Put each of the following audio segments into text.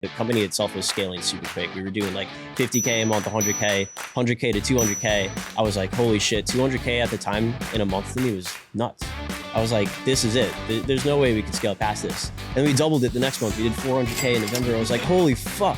The company itself was scaling super quick. We were doing like 50K a month, 100K, 100K to 200K. I was like, holy shit, 200K at the time in a month to me was nuts. I was like, this is it. There's no way we can scale past this. And we doubled it the next month. We did 400K in November. I was like, holy fuck.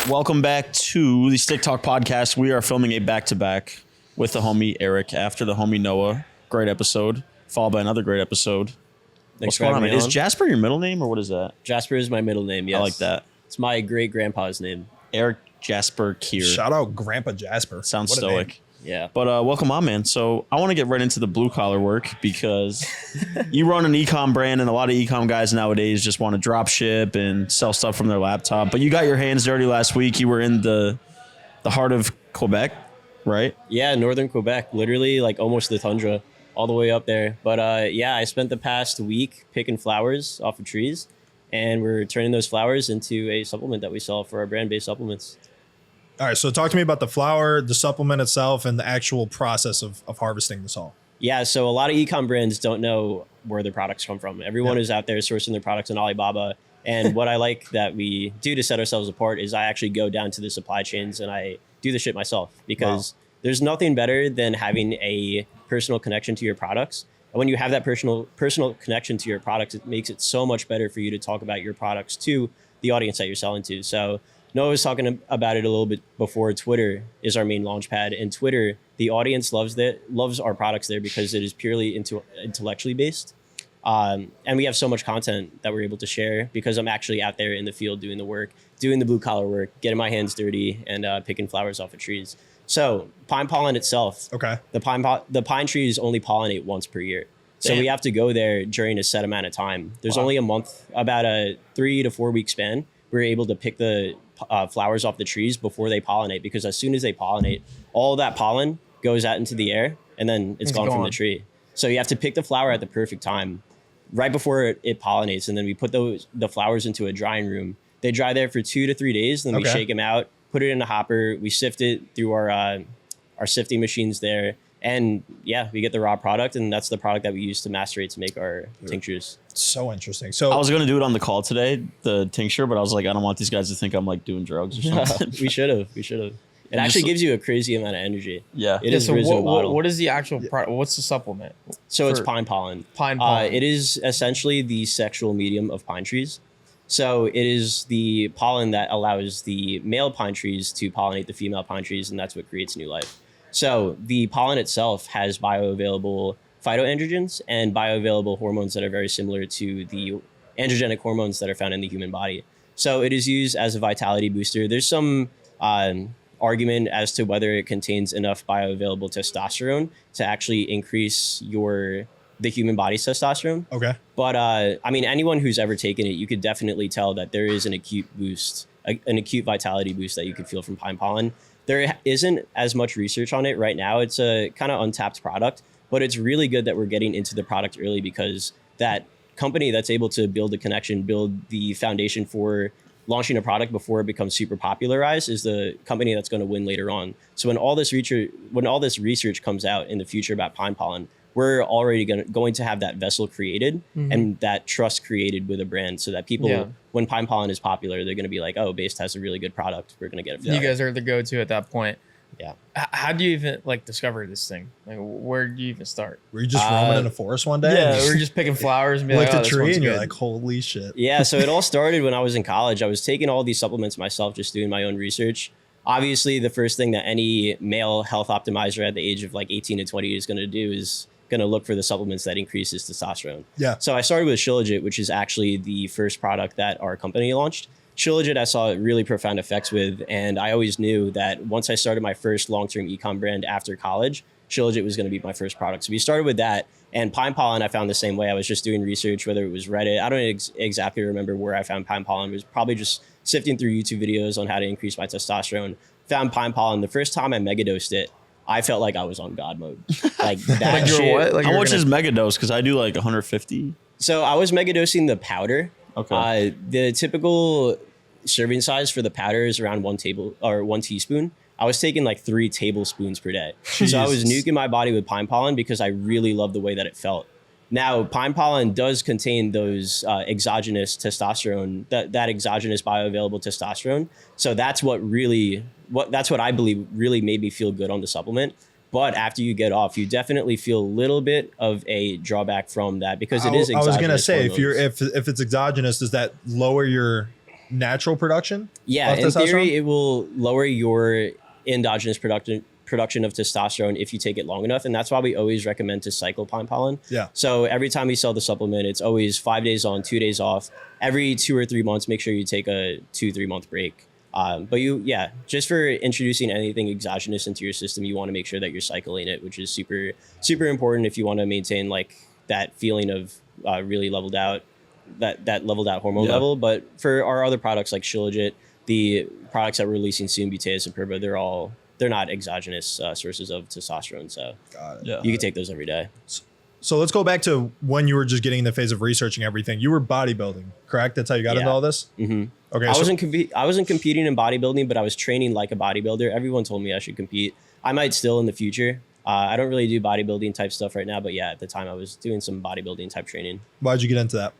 Welcome back to the Stick Talk podcast. We are filming a back-to-back with the homie Erik after the homie Noah. Great episode, followed by another great episode. What's going on? Is Jasper your middle name or what is that? Jasper is my middle name, yes. I like that. It's my great-grandpa's name. Erik Jasper Kier. Shout out Grandpa Jasper. Sounds stoic. Yeah. But welcome on, man. So I want to get right into the blue-collar work because you run an e-com brand, and a lot of e-com guys nowadays just want to drop ship and sell stuff from their laptop. But you got your hands dirty last week. You were in the heart of Quebec, right? Yeah, northern Quebec, literally like almost the tundra, all the way up there. But yeah, I spent the past week picking flowers off of trees, and we're turning those flowers into a supplement that we sell for our brand-based supplements. All right, so talk to me about the flower, the supplement itself, and the actual process of harvesting this all. Yeah, so a lot of e-com brands don't know where their products come from. Everyone is out there sourcing their products on Alibaba. And what I like that we do to set ourselves apart is I actually go down to the supply chains and I do the shit myself because there's nothing better than having a personal connection to your products. And when you have that personal connection to your products, it makes it so much better for you to talk about your products to the audience that you're selling to. So Noah was talking about it a little bit before. Twitter is our main launch pad, and Twitter, the audience loves our products there because it is purely intellectually based. And we have so much content that we're able to share because I'm actually out there in the field doing the work, doing the blue collar work, getting my hands dirty, and picking flowers off of trees. So pine pollen itself, the pine trees only pollinate once per year. So we have to go there during a set amount of time. There's only a month, about a 3 to 4 week span. We're able to pick the flowers off the trees before they pollinate, because as soon as they pollinate, all that pollen goes out into the air and then it's gone from the tree. So you have to pick the flower at the perfect time, right before it pollinates. And then we put the flowers into a drying room. They dry there for 2 to 3 days. Then we shake them out, put it in a hopper. We sift it through our sifting machines there. And yeah, we get the raw product, and that's the product that we use to macerate to make our tinctures. So interesting. So I was going to do it on the call today, the tincture, but I was like, I don't want these guys to think I'm like doing drugs or something. We should have. It actually gives you a crazy amount of energy. Yeah. It is so what what is the actual product? What's the supplement? So it's pine pollen. Pine pollen. It is essentially the sexual medium of pine trees. So it is the pollen that allows the male pine trees to pollinate the female pine trees, and that's what creates new life. So the pollen itself has bioavailable phytoandrogens and bioavailable hormones that are very similar to the androgenic hormones that are found in the human body. So it is used as a vitality booster. There's some argument as to whether it contains enough bioavailable testosterone to actually increase the human body's testosterone. Okay. But I mean, anyone who's ever taken it, you could definitely tell that there is an acute boost, an acute vitality boost that you could feel from pine pollen. There isn't as much research on it right now. It's a kind of untapped product, but it's really good that we're getting into the product early, because that company that's able to build a connection, build the foundation for launching a product before it becomes super popularized, is the company that's going to win later on. So when all this research comes out in the future about pine pollen, we're already going to have that vessel created and that trust created with a brand, so that people, when pine pollen is popular, they're going to be like, oh, Based has a really good product. We're going to get it. You guys are the go-to at that point. Yeah. How do you even discover this thing? Like, where do you even start? Were you just roaming in a forest one day? Yeah, we were just picking flowers and be like, the oh, tree, and you're good. like, holy shit. Yeah. So it all started when I was in college. I was taking all these supplements myself, just doing my own research. Obviously, the first thing that any male health optimizer at the age of like 18 to 20 is going to do is going to look for the supplements that increases testosterone. Yeah. So I started with Shilajit, which is actually the first product that our company launched. Shilajit I saw really profound effects with, and I always knew that once I started my first long-term e-com brand after college, Shilajit was going to be my first product. So we started with that, and pine pollen I found the same way. I was just doing research, whether it was Reddit. I don't exactly remember where I found pine pollen. It was probably just sifting through YouTube videos on how to increase my testosterone. Found pine pollen. The first time I megadosed it, I felt like I was on God mode. Like that shit. How much is megadose? Because I do like 150. So I was megadosing the powder. Okay. The typical serving size for the powder is around 1 teaspoon. I was taking like 3 tablespoons per day. So I was nuking my body with pine pollen because I really loved the way that it felt. Now, pine pollen does contain those exogenous testosterone, that exogenous bioavailable testosterone. So that's what I believe really made me feel good on the supplement. But after you get off, you definitely feel a little bit of a drawback from that because it is exogenous. I was gonna say, hormones. if it's exogenous, does that lower your natural production? Yeah, in theory, it will lower your endogenous production of testosterone if you take it long enough. And that's why we always recommend to cycle pine pollen. Yeah. So every time we sell the supplement, it's always 5 days on, 2 days off. Every 2 or 3 months, make sure you take a 2-3 month break. But just for introducing anything exogenous into your system, you want to make sure that you're cycling it, which is super, super important if you want to maintain like that feeling of really leveled out, that leveled out hormone level. But for our other products like Shilajit, the products that we're releasing soon, Butaeus and Purba, they're not exogenous sources of testosterone. So you can take those every day. So let's go back to when you were just getting in the phase of researching everything. You were bodybuilding, correct? That's how you got into all this? Mm-hmm. Okay. I wasn't competing in bodybuilding, but I was training like a bodybuilder. Everyone told me I should compete. I might still in the future. I don't really do bodybuilding type stuff right now, but yeah, at the time I was doing some bodybuilding type training. Why'd you get into that?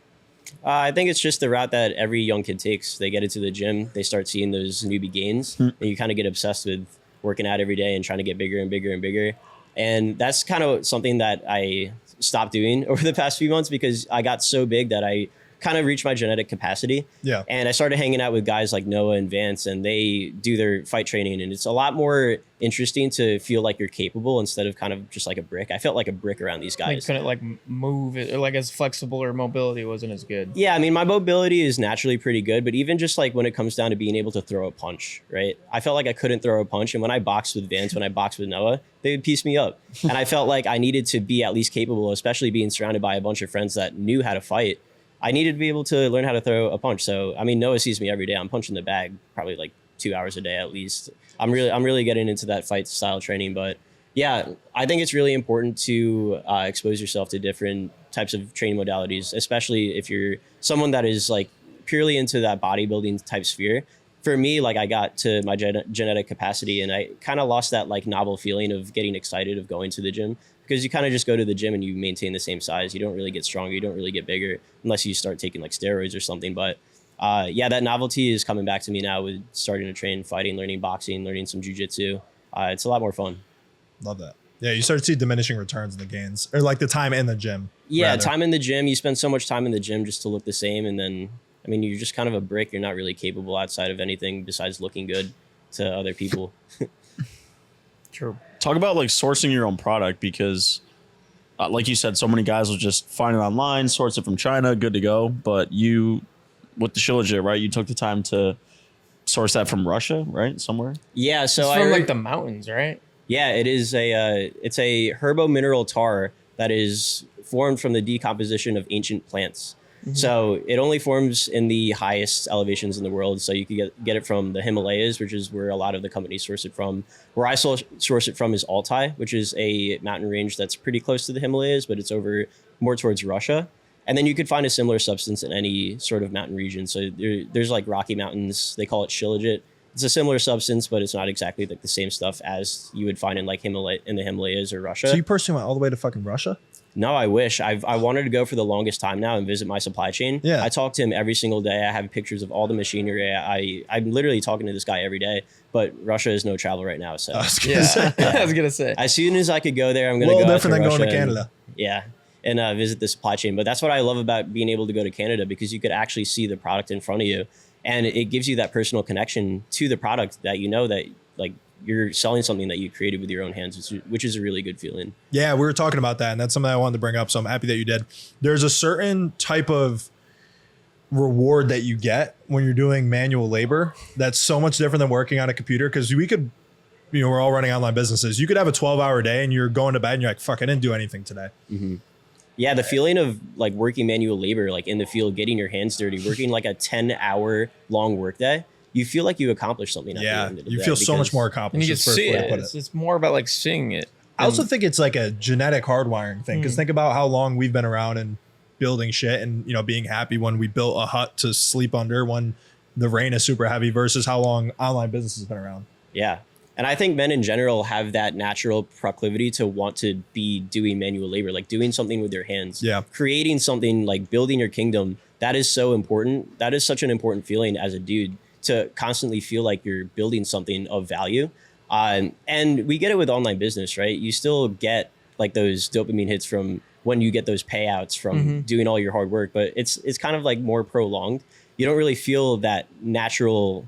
I think it's just the route that every young kid takes. They get into the gym, they start seeing those newbie gains, and you kind of get obsessed with working out every day and trying to get bigger and bigger and bigger. And that's kind of something that I stopped doing over the past few months because I got so big that I kind of reached my genetic capacity. Yeah. And I started hanging out with guys like Noah and Vance, and they do their fight training. And it's a lot more interesting to feel like you're capable instead of kind of just like a brick. I felt like a brick around these guys. Like couldn't like move it, or like as flexible, or mobility wasn't as good. Yeah, I mean, my mobility is naturally pretty good, but even just like when it comes down to being able to throw a punch, right? I felt like I couldn't throw a punch. And when I boxed with Vance, when I boxed with Noah, they would piece me up. And I felt like I needed to be at least capable, especially being surrounded by a bunch of friends that knew how to fight. I needed to be able to learn how to throw a punch. So, I mean, Noah sees me every day. I'm punching the bag probably like 2 hours a day at least. I'm really getting into that fight style training. But yeah, I think it's really important to expose yourself to different types of training modalities, especially if you're someone that is like purely into that bodybuilding type sphere. For me, like I got to my genetic capacity and I kind of lost that like novel feeling of getting excited of going to the gym. Because you kind of just go to the gym and you maintain the same size. You don't really get stronger. You don't really get bigger unless you start taking like steroids or something. But that novelty is coming back to me now with starting to train fighting, learning boxing, learning some jujitsu. It's a lot more fun. Love that. Yeah, you start to see diminishing returns in the gains or like the time in the gym. Yeah, time in the gym. You spend so much time in the gym just to look the same. And then, I mean, you're just kind of a brick. You're not really capable outside of anything besides looking good to other people. True. Talk about like sourcing your own product because like you said, so many guys will just find it online, source it from China, good to go. But you, with the Shilajit, right? You took the time to source that from Russia, right? Somewhere? Yeah. So it's from like the mountains, right? Yeah, it is it's a herbo-mineral tar that is formed from the decomposition of ancient plants. Mm-hmm. So it only forms in the highest elevations in the world. So you can get it from the Himalayas, which is where a lot of the companies source it from. Where I source it from is Altai, which is a mountain range that's pretty close to the Himalayas, but it's over more towards Russia. And then you could find a similar substance in any sort of mountain region. So there's like Rocky Mountains. They call it Shilajit. It's a similar substance, but it's not exactly like the same stuff as you would find in like the Himalayas or Russia. So you personally went all the way to fucking Russia? No, I wish. I wanted to go for the longest time now and visit my supply chain. Yeah. I talk to him every single day. I have pictures of all the machinery. I'm literally talking to this guy every day, but Russia is no travel right now. So I was gonna say. As soon as I could go there, I'm going to go. A little different than going to Canada. And visit the supply chain. But that's what I love about being able to go to Canada, because you could actually see the product in front of you. And it gives you that personal connection to the product that you know that like you're selling something that you created with your own hands, which is a really good feeling. Yeah, we were talking about that, and that's something I wanted to bring up. So I'm happy that you did. There's a certain type of reward that you get when you're doing manual labor that's so much different than working on a computer, because we could, we're all running online businesses. You could have a 12-hour day and you're going to bed and you're like, fuck, I didn't do anything today. Mm-hmm. Yeah, the feeling of like working manual labor, like in the field, getting your hands dirty, working like a 10-hour long workday, you feel like you accomplished something. At the end of the you day, feel so much more accomplished. And you can see it. It's more about like seeing it. I also think it's like a genetic hardwiring thing, because think about how long we've been around and building shit and, being happy when we built a hut to sleep under, when the rain is super heavy versus how long online business has been around. Yeah. And I think men in general have that natural proclivity to want to be doing manual labor, like doing something with their hands. Yeah. Creating something, like building your kingdom. That is so important. That is such an important feeling as a dude, to constantly feel like you're building something of value. And we get it with online business, right? You still get like those dopamine hits from when you get those payouts from doing all your hard work, but it's kind of like more prolonged. You don't really feel that natural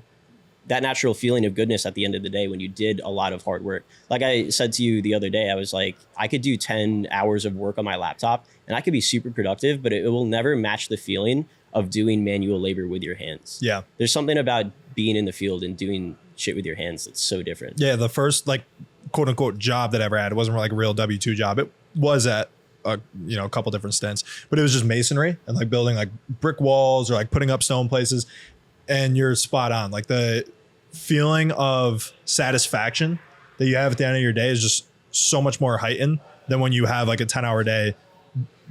feeling of goodness at the end of the day when you did a lot of hard work. Like I said to you the other day, I was like, I could do 10 hours of work on my laptop and I could be super productive, but it will never match the feeling of doing manual labor with your hands. Yeah. There's something about being in the field and doing shit with your hands that's so different. Yeah. The first like quote unquote job that I ever had, it wasn't like a real W-2 job. It was at a couple different stints, but it was just masonry and like building like brick walls or like putting up stone places. And you're spot on. Like the feeling of satisfaction that you have at the end of your day is just so much more heightened than when you have like a 10-hour day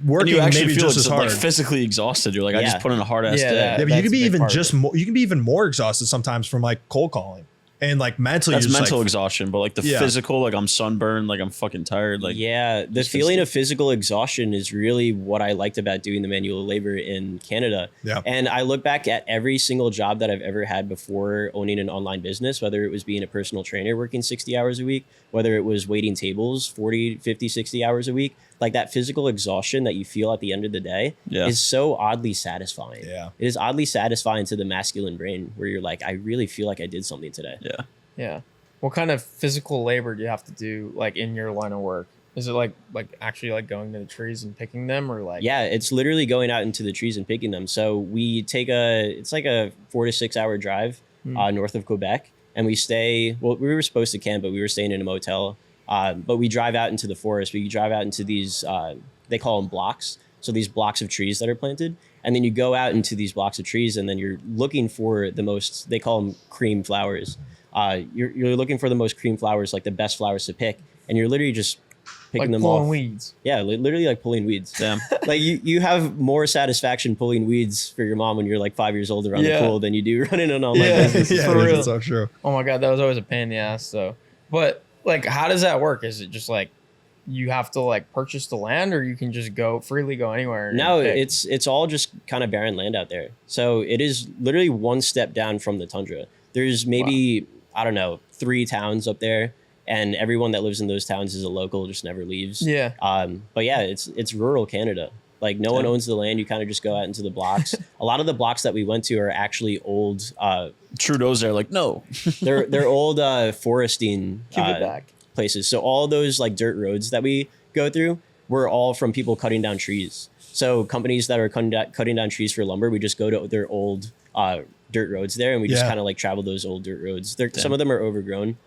working. And you actually maybe feel just as hard. like physically exhausted. You're like, I Yeah. just put in a hard ass Yeah, day. Yeah, but you That's can be a big even part of just it. more. You can be even more exhausted sometimes from like cold calling and like mentally. That's you're just mental like, exhaustion, but like the Yeah. physical, like I'm sunburned, like I'm fucking tired. Like Yeah, the feeling of physical exhaustion is really what I liked about doing the manual labor in Canada. Yeah. And I look back at every single job that I've ever had before owning an online business, whether it was being a personal trainer working 60 hours a week, whether it was waiting tables 40, 50, 60 hours a week, like that physical exhaustion that you feel at the end of the day Yeah. is so oddly satisfying. Yeah. It is oddly satisfying to the masculine brain where you're like, I really feel like I did something today. yeah. Yeah. What kind of physical labor do you have to do like in your line of work? Is it like actually like going to the trees and picking them, or like Yeah, it's literally going out into the trees and picking them. So we take it's like a 4 to 6 hour drive north of Quebec, and we we were supposed to camp, but we were staying in a motel. But we drive out into the forest. We drive out into these, they call them blocks. So these blocks of trees that are planted. And then you go out into these blocks of trees, and then you're looking for the most, they call them cream flowers. You're looking for the most cream flowers, like the best flowers to pick. And you're literally just picking like them pulling off. weeds? Yeah, literally like pulling weeds. Damn. Like you have more satisfaction pulling weeds for your mom when you're like 5 years old around Yeah. the pool than you do running an online Yeah. business. yeah, For it is. real. It's so true. Oh my god, that was always a pain in the ass. So, but like, how does that work? Is it just like you have to like purchase the land, or you can just freely go anywhere? and No, pick? it's all just kind of barren land out there. So it is literally one step down from the tundra. There's maybe, I don't know, 3 towns up there, and everyone that lives in those towns is a local, just never leaves. Yeah. But yeah, it's rural Canada. Like no one owns the land. You kind of just go out into the blocks. A lot of the blocks that we went to are actually old. Trudeau's there, like, no. They're old foresting Give it back. places. So all those like dirt roads that we go through were all from people cutting down trees. So companies that are cutting down trees for lumber, we just go to their old dirt roads there, and we just Yeah. kind of like travel those old dirt roads. Some of them are overgrown,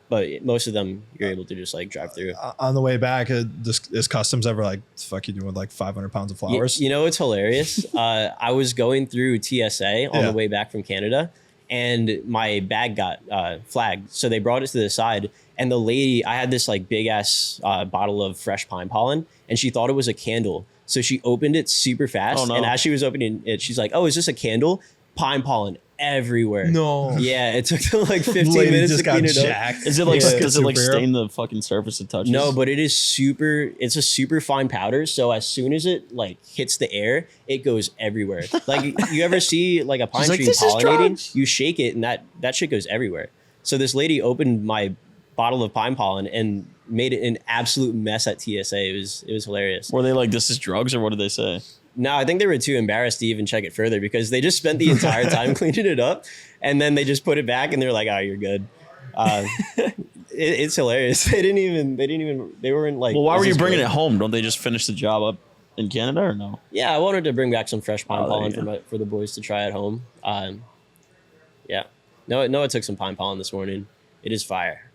but most of them you're able to just like drive through. On the way back, is customs ever like, fuck you doing with like 500 pounds of flowers? You know, it's hilarious. I was going through TSA on Yeah. the way back from Canada, and my bag got flagged. So they brought it to the side, and the lady, I had this like big ass bottle of fresh pine pollen, and she thought it was a candle. So she opened it super fast. Oh, no. And as she was opening it, she's like, oh, is this a candle? Pine pollen everywhere. No. Yeah, it took them like 15 Lady minutes just to clean got it up. jacked. Is it like, Yeah. does it like Superhero? stain the fucking surface it touches? No, but it is it's a super fine powder. So as soon as it like hits the air, it goes everywhere. Like you ever see like a pine She's like, tree "This is pollinating, drugs." you shake it and that shit goes everywhere. So this lady opened my bottle of pine pollen and made it an absolute mess at TSA. It was hilarious. Were they like, this is drugs, or what did they say? No, I think they were too embarrassed to even check it further because they just spent the entire time cleaning it up, and then they just put it back and they're like, "Oh, you're good." It's hilarious. They weren't like. Well, why "Is were you this bringing good?" it home? Don't they just finish the job up in Canada, or no? Yeah, I wanted to bring back some fresh pine Oh, there pollen you for the boys to try at home. Yeah. Noah took some pine pollen this morning. It is fire.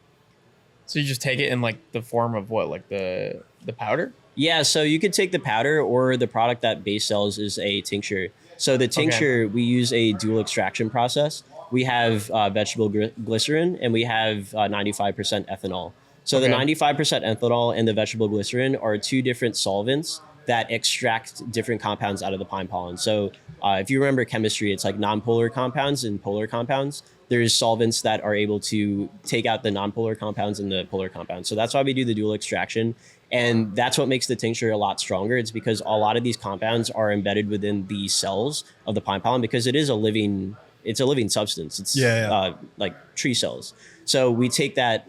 So you just take it in like the form of what, like the powder? Yeah, so you could take the powder, or the product that Base sells is a tincture. So the tincture, we use a dual extraction process. We have vegetable glycerin, and we have 95% ethanol. So the Okay. 95% ethanol and the vegetable glycerin are 2 different solvents that extract different compounds out of the pine pollen. So if you remember chemistry, it's like nonpolar compounds and polar compounds. There's solvents that are able to take out the nonpolar compounds and the polar compounds. So that's why we do the dual extraction. And that's what makes the tincture a lot stronger. It's because a lot of these compounds are embedded within the cells of the pine pollen, because it's a living substance. It's like tree cells. So we take that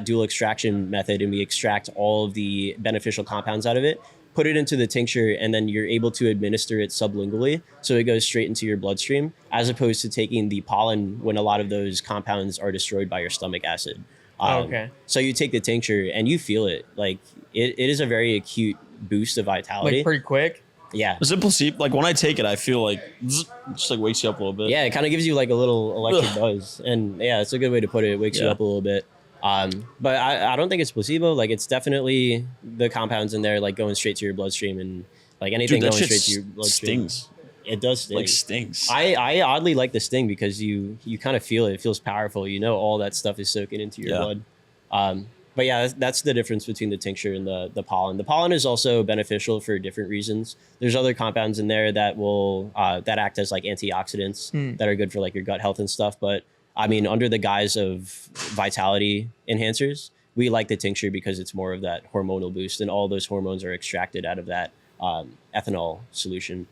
dual extraction method and we extract all of the beneficial compounds out of it, put it into the tincture, and then you're able to administer it sublingually. So it goes straight into your bloodstream, as opposed to taking the pollen when a lot of those compounds are destroyed by your stomach acid. Okay. So you take the tincture and you feel it. Like it is a very acute boost of vitality. Like pretty quick. Yeah. Is it placebo? Like when I take it, I feel like just like wakes you up a little bit. Yeah, it kind of gives you like a little electric buzz. And yeah, it's a good way to put it. It wakes you up a little bit. But I don't think it's placebo. Like it's definitely the compounds in there like going straight to your bloodstream, and like anything Dude, that going shit straight to your bloodstream. stings. It does sting. Like stings. I oddly like the sting because you kind of feel it. It feels powerful. You know, all that stuff is soaking into your blood. But yeah, that's the difference between the tincture and the pollen. The pollen is also beneficial for different reasons. There's other compounds in there that will that act as like antioxidants that are good for like your gut health and stuff. But I mean, under the guise of vitality enhancers, we like the tincture because it's more of that hormonal boost, and all those hormones are extracted out of that ethanol solution.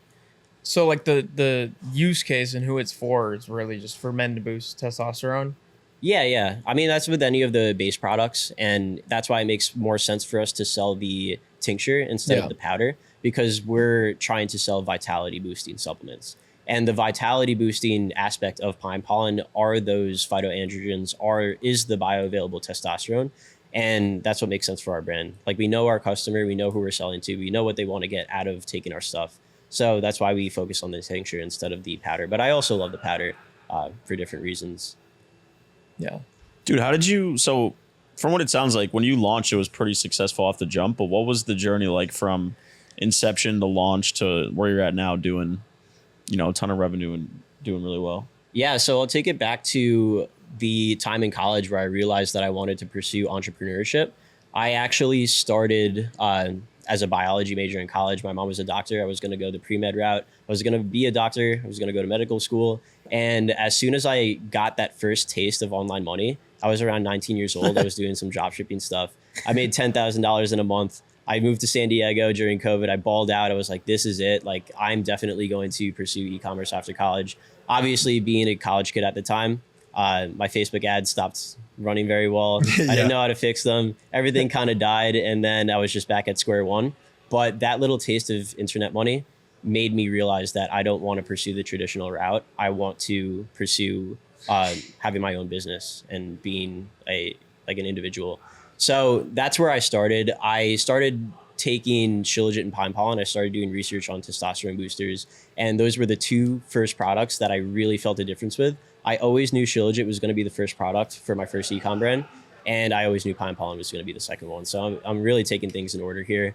So like the use case and who it's for is really just for men to boost testosterone. Yeah. I mean, that's with any of the base products, and that's why it makes more sense for us to sell the tincture instead of the powder, because we're trying to sell vitality boosting supplements. And the vitality boosting aspect of pine pollen are those phytoandrogens, is the bioavailable testosterone. And that's what makes sense for our brand. Like we know our customer, we know who we're selling to, we know what they want to get out of taking our stuff. So that's why we focus on the tincture instead of the powder. But I also love the powder for different reasons. Yeah. Dude, how did you, so from what it sounds like, when you launched, it was pretty successful off the jump, but what was the journey like from inception to launch to where you're at now doing, a ton of revenue and doing really well? Yeah, so I'll take it back to the time in college where I realized that I wanted to pursue entrepreneurship. I actually started as a biology major in college. My mom was a doctor. I was going to go the pre-med route. I was going to be a doctor. I was going to go to medical school. And as soon as I got that first taste of online money, I was around 19 years old. I was doing some drop shipping stuff. I made $10,000 in a month. I moved to San Diego during COVID. I balled out. I was like, this is it. Like, I'm definitely going to pursue e-commerce after college. Obviously, being a college kid at the time, my Facebook ads stopped running very well. I didn't know how to fix them. Everything kind of died. And then I was just back at square one. But that little taste of internet money made me realize that I don't want to pursue the traditional route. I want to pursue having my own business and being an individual. So that's where I started. I started taking Shilajit and pine pollen. I started doing research on testosterone boosters. And those were the two first products that I really felt a difference with. I always knew Shilajit was going to be the first product for my first e-com brand. And I always knew pine pollen was going to be the second one. So I'm really taking things in order here.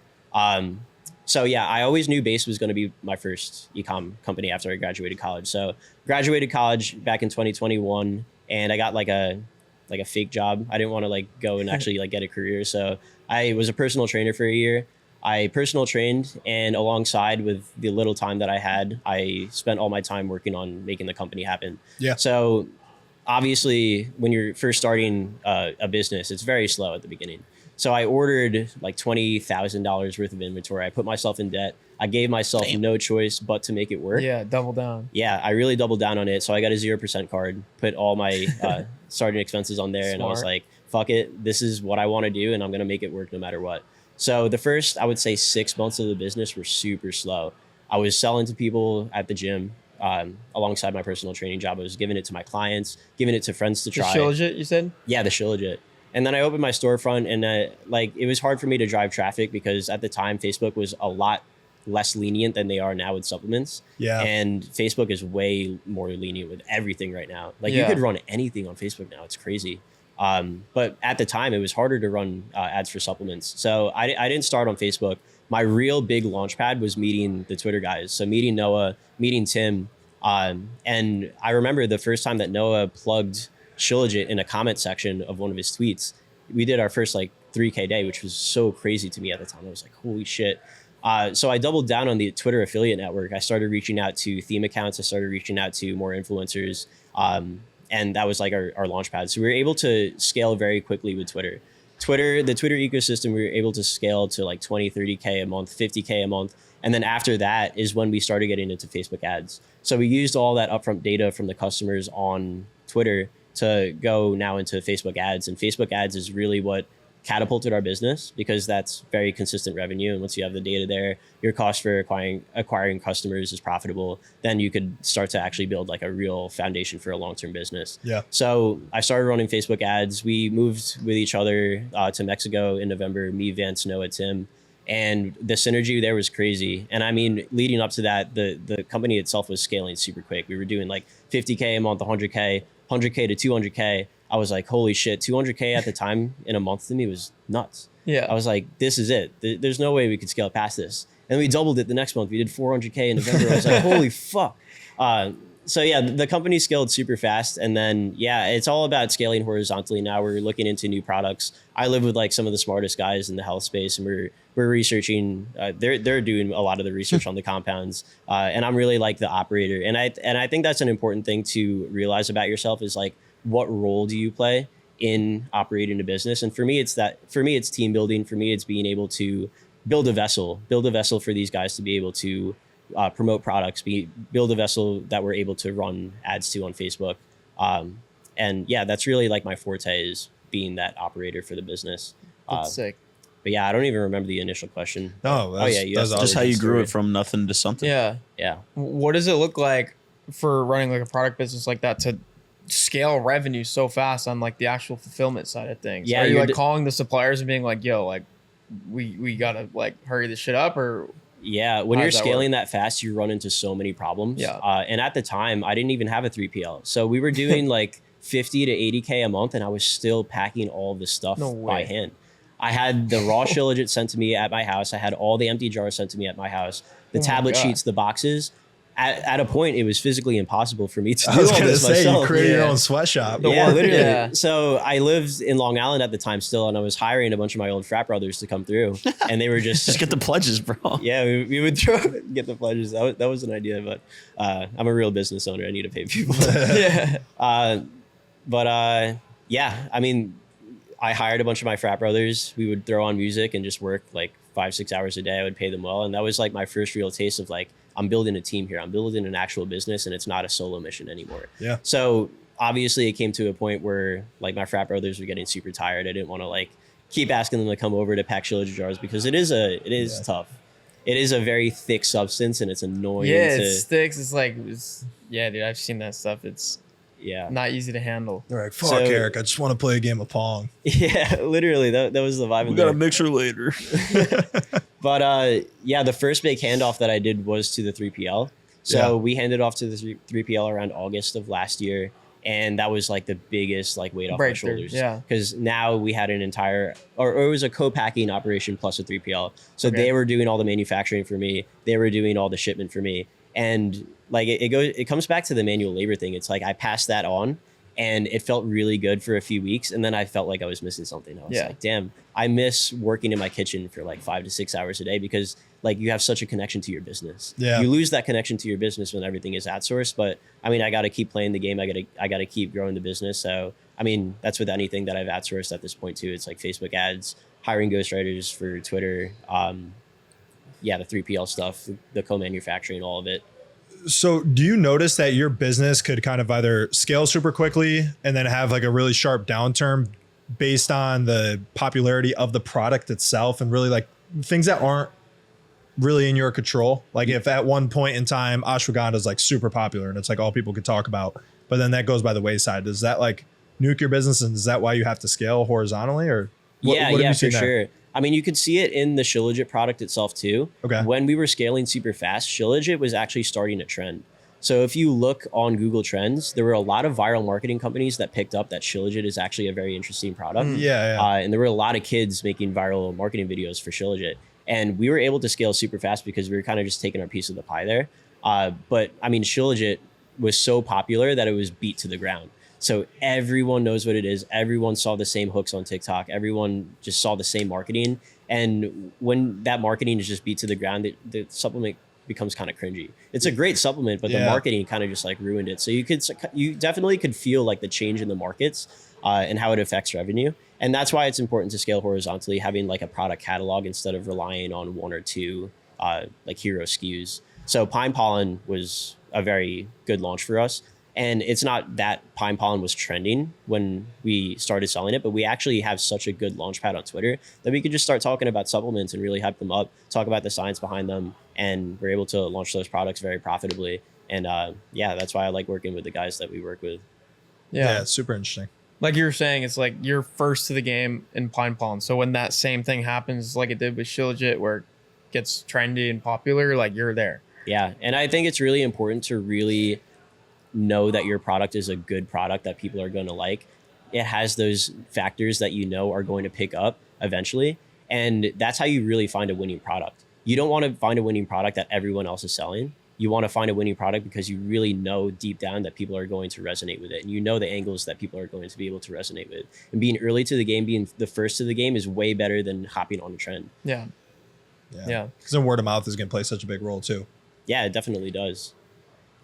So yeah, I always knew Base was going to be my first e-com company after I graduated college. So graduated college back in 2021, and I got like a fake job. I didn't want to go and actually get a career. So I was a personal trainer for a year. I personal trained, and alongside with the little time that I had, I spent all my time working on making the company happen. Yeah. So obviously when you're first starting a business, it's very slow at the beginning. So I ordered like $20,000 worth of inventory. I put myself in debt. I gave myself no choice but to make it work. Yeah, double down. Yeah, I really doubled down on it. So I got a 0% card, put all my starting expenses on there. Smart. And I was like, fuck it. This is what I want to do, and I'm going to make it work no matter what. So the first, I would say 6 months of the business were super slow. I was selling to people at the gym alongside my personal training job. I was giving it to my clients, giving it to friends to try. The Shilajit, you said? Yeah, the Shilajit. And then I opened my storefront, and it was hard for me to drive traffic because at the time Facebook was a lot less lenient than they are now with supplements. Yeah. And Facebook is way more lenient with everything right now. You could run anything on Facebook now. It's crazy. But at the time it was harder to run ads for supplements. So I didn't start on Facebook. My real big launch pad was meeting the Twitter guys. So meeting Noah, meeting Tim. And I remember the first time that Noah plugged Shilajit in a comment section of one of his tweets. We did our first 3K day, which was so crazy to me at the time. I was like, holy shit. So I doubled down on the Twitter affiliate network. I started reaching out to theme accounts. I started reaching out to more influencers. And that was like our launch pad. So we were able to scale very quickly with Twitter. The Twitter ecosystem, we were able to scale to like 20, 30K a month, 50K a month. And then after that is when we started getting into Facebook ads. So we used all that upfront data from the customers on Twitter to go now into Facebook ads. And Facebook ads is really what catapulted our business, because that's very consistent revenue. And once you have the data there, your cost for acquiring customers is profitable. Then you could start to actually build like a real foundation for a long-term business. Yeah. So I started running Facebook ads. We moved with each other to Mexico in November, me, Vance, Noah, Tim. And the synergy there was crazy. And I mean, leading up to that, the company itself was scaling super quick. We were doing like 50K a month, 100K to 200K. I was like, holy shit, 200K at the time in a month to me was nuts. Yeah. I was like, this is it. There's no way we could scale past this. And we doubled it the next month. We did 400K in November. I was like, holy fuck. So yeah, the company scaled super fast. And then, yeah, it's all about scaling horizontally now. We're looking into new products. I live with like some of the smartest guys in the health space, and we're researching. They're doing a lot of the research on the compounds. And I'm really like the operator. And I think that's an important thing to realize about yourself is like, what role do you play in operating a business? And for me, it's team building. For me, it's being able to build a vessel for these guys to be able to promote products, build a vessel that we're able to run ads to on Facebook. And yeah, that's really like my forte, is being that operator for the business. That's sick. But yeah, I don't even remember the initial question. No, that's that's Just how you grew it from nothing to something. Yeah. Yeah. What does it look like for running like a product business like that to scale revenue so fast on like the actual fulfillment side of things? Yeah, are you you're like calling the suppliers and being like, yo, like we gotta like hurry this shit up? Or yeah, when How you're does that scaling that fast, you run into so many problems. Yeah. And at the time, I didn't even have a 3PL, so we were doing like 50 to 80K a month, and I was still packing all of this stuff by hand. I had the raw shilajit sent to me at my house. I had all the empty jars sent to me at my house. The tablet sheets, the boxes. At a point, it was physically impossible for me to do I was all gonna this say, myself. you created your own sweatshop. Yeah, literally. Yeah. So I lived in Long Island at the time still, and I was hiring a bunch of my old frat brothers to come through, and they were just Get the pledges, bro. yeah, we would get the pledges. That was an idea, but I'm a real business owner. I need to pay people. yeah. Yeah, I mean, I hired a bunch of my frat brothers. We would throw on music and just work like 5-6 hours a day. I would pay them well, and that was like my first real taste of like, I'm building a team here. I'm building an actual business, and it's not a solo mission anymore. Yeah. So obviously, it came to a point where like my frat brothers were getting super tired. I didn't want to like keep asking them to come over to pack shilajit jars, because it is tough. It is a very thick substance, and it's annoying. Yeah, it sticks. It's like, yeah, dude, I've seen that stuff. It's yeah, not easy to handle. They're like, fuck, So- Eric, I just want to play a game of Pong. yeah, literally. That was the vibe. We in got there. a mixer later. But yeah, the first big handoff that I did was to the 3PL. So we handed off to the 3PL around August of last year. And that was like the biggest like weight off my Breakthrough, shoulders. yeah. Because now we had an entire, or it was a co-packing operation plus a 3PL. So Okay. they were doing all the manufacturing for me. They were doing all the shipment for me. And like it comes back to the manual labor thing. It's like I passed that on, and it felt really good for a few weeks. And then I felt like I was missing something. I was like, damn, I miss working in my kitchen for like 5 to 6 hours a day, because like you have such a connection to your business. Yeah. You lose that connection to your business when everything is outsourced. But I mean, I got to keep playing the game. I got to keep growing the business. So, I mean, that's with anything that I've outsourced at this point too. It's like Facebook ads, hiring ghostwriters for Twitter. Yeah, the 3PL stuff, the co-manufacturing, all of it. So do you notice that your business could kind of either scale super quickly and then have like a really sharp downturn based on the popularity of the product itself, and really like things that aren't really in your control? Like if at one point in time ashwagandha is like super popular and it's like all people could talk about, but then that goes by the wayside, does that like nuke your business, and is that why you have to scale horizontally? Or what have you for seen there? sure. I mean, you could see it in the shilajit product itself too. Okay. When we were scaling super fast, shilajit was actually starting a trend. So if you look on Google Trends, there were a lot of viral marketing companies that picked up that shilajit is actually a very interesting product. Yeah. And there were a lot of kids making viral marketing videos for shilajit. And we were able to scale super fast because we were kind of just taking our piece of the pie there. But I mean, shilajit was so popular that it was beat to the ground. So everyone knows what it is. Everyone saw the same hooks on TikTok. Everyone just saw the same marketing. And when that marketing is just beat to the ground, the supplement becomes kind of cringy. It's a great supplement, but the marketing kind of just like ruined it. So you definitely could feel like the change in the markets and how it affects revenue. And that's why it's important to scale horizontally, having like a product catalog instead of relying on one or two like hero SKUs. So pine pollen was a very good launch for us. And it's not that pine pollen was trending when we started selling it, but we actually have such a good launch pad on Twitter that we could just start talking about supplements and really hype them up, talk about the science behind them, and we're able to launch those products very profitably. And that's why I like working with the guys that we work with. Yeah, it's super interesting. Like you were saying, it's like you're first to the game in pine pollen. So when that same thing happens, like it did with Shilajit, where it gets trendy and popular, like you're there. Yeah, and I think it's really important to really know that your product is a good product that people are going to like. It has those factors that you know are going to pick up eventually. And that's how you really find a winning product. You don't want to find a winning product that everyone else is selling. You want to find a winning product because you really know deep down that people are going to resonate with it. And you know the angles that people are going to be able to resonate with. And being early to the game, being the first to the game is way better than hopping on a trend. Yeah. Because then word of mouth is going to play such a big role too. Yeah, it definitely does.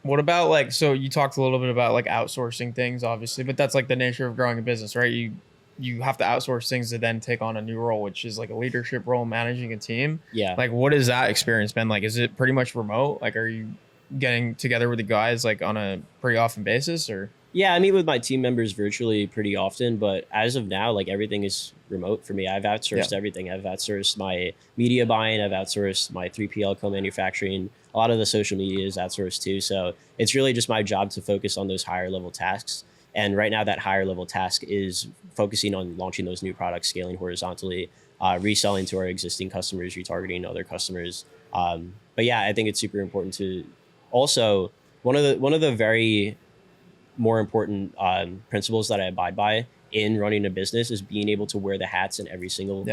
What about like, so you talked a little bit about like outsourcing things, obviously, but that's like the nature of growing a business, right? You have to outsource things to then take on a new role, which is like a leadership role, managing a team. Yeah. Like, what has that experience been like? Is it pretty much remote? Like, are you getting together with the guys like on a pretty often basis, or? Yeah, I meet with my team members virtually pretty often, but as of now, like everything is remote for me. I've outsourced everything. I've outsourced my media buying. I've outsourced my 3PL co-manufacturing. A lot of the social media is outsourced too. So it's really just my job to focus on those higher level tasks. And right now that higher level task is focusing on launching those new products, scaling horizontally, reselling to our existing customers, retargeting other customers. But yeah, I think it's super important to also, one of the very more important principles that I abide by in running a business is being able to wear the hats in every single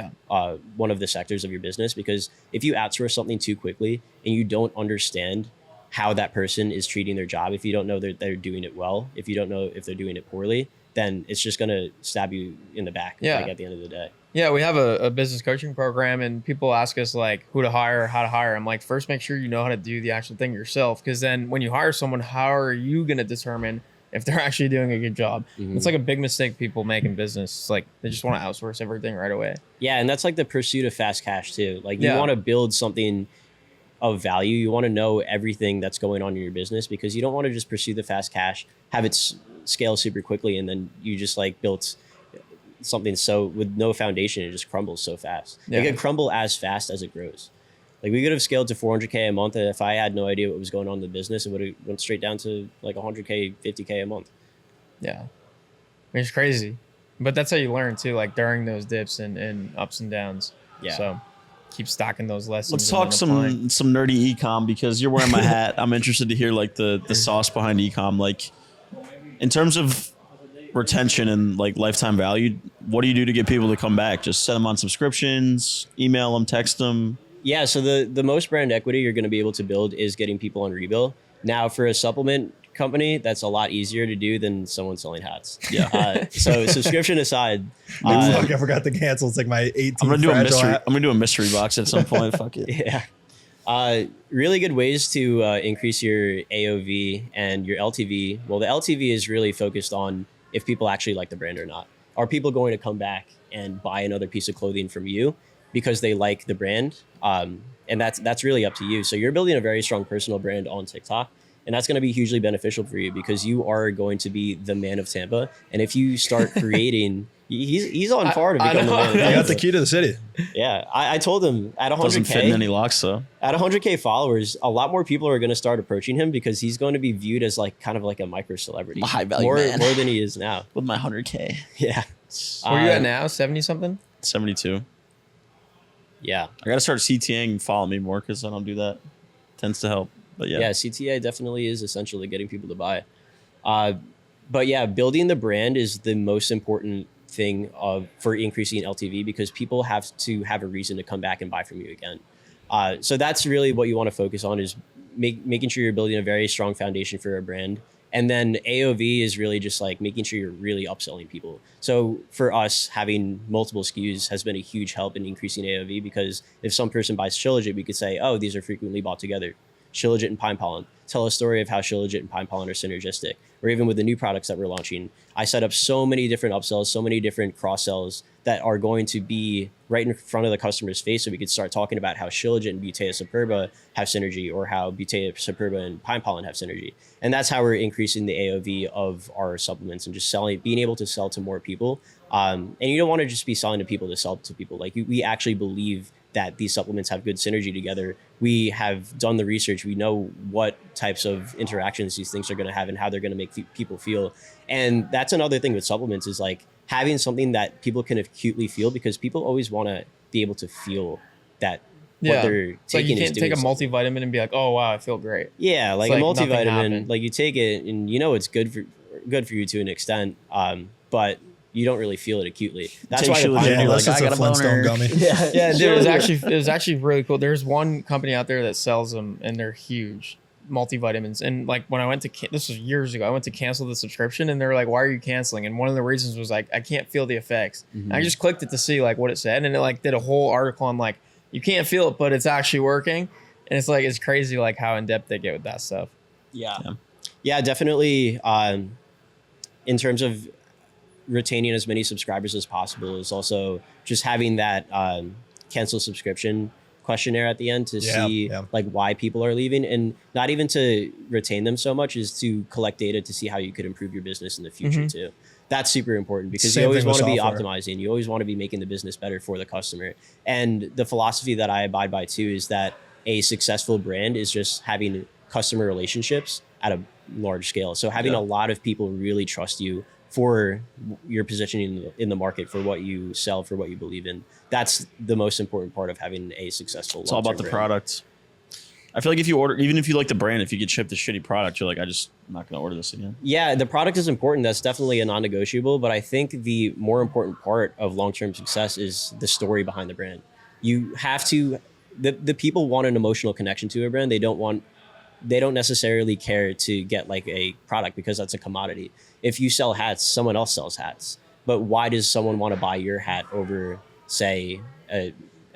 one of the sectors of your business. Because if you outsource something too quickly and you don't understand how that person is treating their job, if you don't know that they're doing it well, if you don't know if they're doing it poorly, then it's just going to stab you in the back like, at the end of the day. Yeah, we have a business coaching program, and people ask us like who to hire, how to hire. I'm like, first make sure you know how to do the actual thing yourself, because then when you hire someone, how are you going to determine if they're actually doing a good job? It's like a big mistake people make in business. It's like they just want to outsource everything right away. Yeah, and that's like the pursuit of fast cash too. Like you want to build something of value. You want to know everything that's going on in your business, because you don't want to just pursue the fast cash, have it scale super quickly, and then you just like built something so with no foundation, it just crumbles so fast. It could crumble as fast as it grows. Like we could have scaled to 400K a month, and if I had no idea what was going on in the business, it would have went straight down to like 100K, 50K a month. Yeah, it's crazy, but that's how you learn too. Like during those dips and ups and downs. Yeah. So keep stacking those lessons. Let's talk some nerdy ecom, because you're wearing my hat. I'm interested to hear like the sauce behind ecom. Like in terms of retention and like lifetime value, what do you do to get people to come back? Just set them on subscriptions, email them, text them. Yeah, so the most brand equity you're going to be able to build is getting people on rebill. Now, for a supplement company, that's a lot easier to do than someone selling hats. Yeah. So subscription aside, fuck, I forgot to cancel. It's like my 18th. I'm gonna do a mystery box at some point. Fuck it. Yeah. Really good ways to increase your AOV and your LTV. Well, the LTV is really focused on if people actually like the brand or not. Are people going to come back and buy another piece of clothing from you because they like the brand? And that's really up to you. So you're building a very strong personal brand on TikTok, and that's going to be hugely beneficial for you because you are going to be the man of Tampa. And if you start creating, he's on par to become the man of Tampa. You got the key to the city. Yeah, I told him at 100K. Doesn't fit in any locks though. At 100K followers, a lot more people are going to start approaching him because he's going to be viewed as like kind of like a micro celebrity, high value more man. than he is now. With my 100K. Yeah. Where are you at now? 70 something? 72. Yeah. I got to start CTAing and follow me more because I don't do that. Tends to help. But yeah. Yeah, CTA definitely is essential to getting people to buy. But yeah, building the brand is the most important thing for increasing LTV because people have to have a reason to come back and buy from you again. So that's really what you want to focus on is making sure you're building a very strong foundation for a brand And then AOV is really just like making sure you're really upselling people. So for us, having multiple SKUs has been a huge help in increasing AOV, because if some person buys Shilajit, we could say, oh, these are frequently bought together. Shilajit and pine pollen. Tell a story of how Shilajit and pine pollen are synergistic. Or even with the new products that we're launching, I set up so many different upsells, so many different cross sells that are going to be right in front of the customer's face, so we could start talking about how Shilajit and Butea superba have synergy, or how Butea superba and pine pollen have synergy. And that's how we're increasing the AOV of our supplements, and just being able to sell to more people. And you don't want to just be selling to people to sell to people. Like, we actually believe that these supplements have good synergy together. We have done the research. We know what types of interactions these things are going to have and how they're going to make people feel. And that's another thing with supplements, is like having something that people can acutely feel, because people always want to be able to feel that what they're taking. So you can't take a something. multivitamin and be like, oh wow, I feel great. Yeah, like it's a like nothing multivitamin, happened. like you take it and you know it's good for you to an extent, but you don't really feel it acutely. That's Take why the Shilajit, pine you're unless like, it's I a got a Flintstone boner. gummy. Yeah, dude, it was actually really cool. There's one company out there that sells them, and they're huge multivitamins. And like when I went to this was years ago, I went to cancel the subscription, and they were like, "Why are you canceling?" And one of the reasons was like, I can't feel the effects. And I just clicked it to see like what it said, and it like did a whole article on like, you can't feel it, but it's actually working. And it's like, it's crazy like how in depth they get with that stuff. Yeah, definitely. In terms of retaining as many subscribers as possible, is also just having that cancel subscription questionnaire at the end to see like why people are leaving, and not even to retain them so much, is to collect data to see how you could improve your business in the future too. That's super important, because Same you always thing with want to be software. optimizing. You always want to be making the business better for the customer. And the philosophy that I abide by too is that a successful brand is just having customer relationships at a large scale. So having a lot of people really trust you for your positioning in the market, for what you sell, for what you believe in. That's the most important part of having a successful. It's all about the brand. product. I feel like if you order, even if you like the brand, if you get shipped a shitty product, you're like, I'm not going to order this again. Yeah, the product is important. That's definitely a non-negotiable. But I think the more important part of long-term success is the story behind the brand. You have to. The people want an emotional connection to a brand. They don't necessarily care to get like a product, because that's a commodity. If you sell hats, someone else sells hats. But why does someone want to buy your hat over, say, a